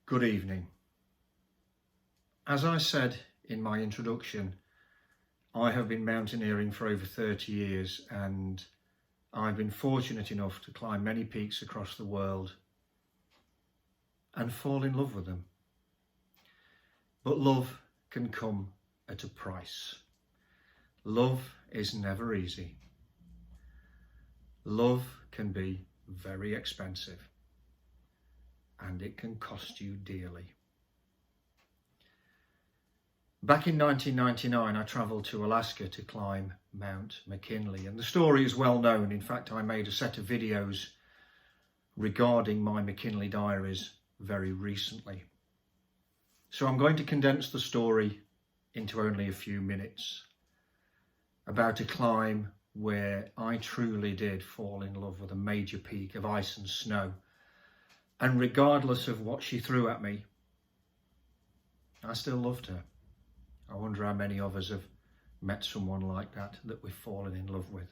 Good evening. As I said in my introduction, I have been mountaineering for over 30 years and I've been fortunate enough to climb many peaks across the world and fall in love with them. But love can come at a price. Love is never easy. Love can be very expensive and it can cost you dearly. Back in 1999, I travelled to Alaska to climb Mt McKinley, and the story is well known. In fact, I made a set of videos regarding my McKinley Diaries very recently. So I'm going to condense the story into only a few minutes about a climb where I truly did fall in love with a major peak of ice and snow. And regardless of what she threw at me, I still loved her. I wonder how many of us have met someone like that we've fallen in love with.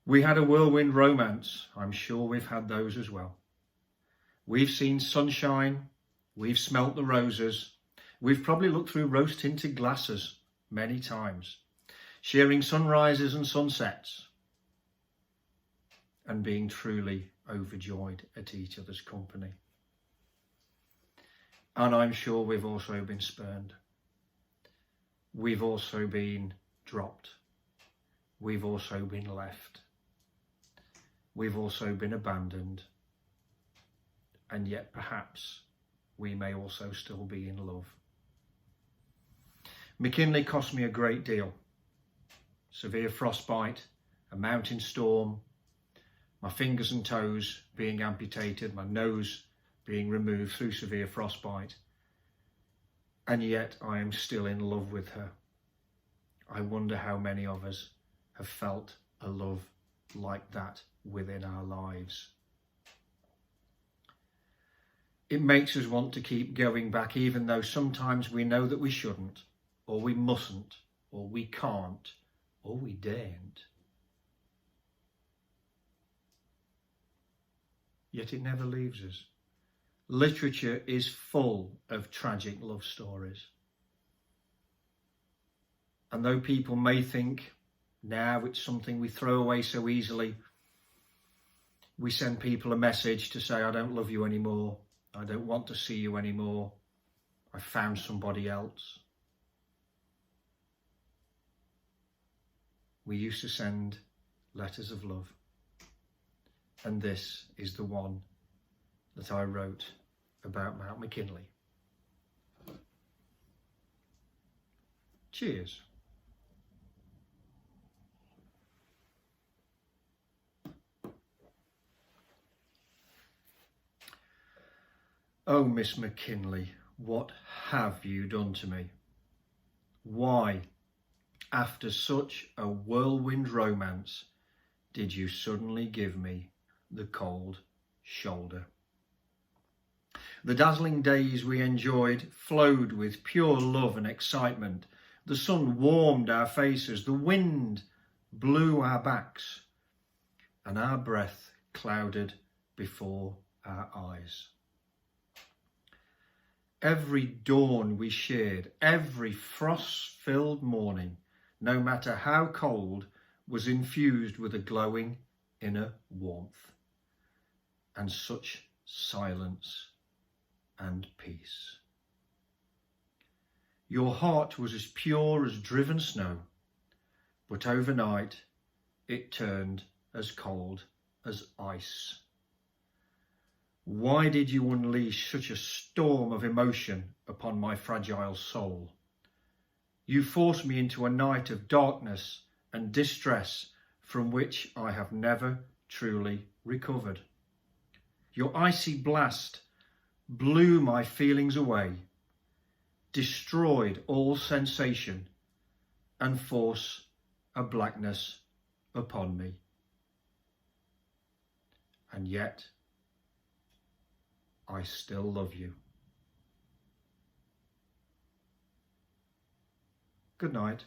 We had a whirlwind romance. I'm sure we've had those as well. We've seen sunshine. We've smelt the roses. We've probably looked through rose-tinted glasses many times, sharing sunrises and sunsets and being truly overjoyed at each other's company. And I'm sure we've also been spurned. We've also been dropped. We've also been left. We've also been abandoned. And yet perhaps we may also still be in love. McKinley cost me a great deal. Severe frostbite, a mountain storm, my fingers and toes being amputated, my nose being removed through severe frostbite, and yet I am still in love with her. I wonder how many of us have felt a love like that within our lives. It makes us want to keep going back, even though sometimes we know that we shouldn't, or we mustn't, or we can't, or we daren't. Yet it never leaves us. Literature is full of tragic love stories. And though people may think now it's something we throw away so easily, we send people a message to say, I don't love you anymore. I don't want to see you anymore. I found somebody else. We used to send letters of love. And this is the one that I wrote about Mt McKinley. Cheers. Oh, Miss McKinley, what have you done to me? Why, after such a whirlwind romance, did you suddenly give me the cold shoulder? The dazzling days we enjoyed flowed with pure love and excitement. The sun warmed our faces, the wind blew our backs, and our breath clouded before our eyes. Every dawn we shared, every frost-filled morning, no matter how cold, was infused with a glowing inner warmth and such silence and peace. Your heart was as pure as driven snow, but overnight it turned as cold as ice. Why did you unleash such a storm of emotion upon my fragile soul? You forced me into a night of darkness and distress from which I have never truly recovered. Your icy blast blew my feelings away, destroyed all sensation, and forced a blackness upon me. And yet, I still love you. Good night.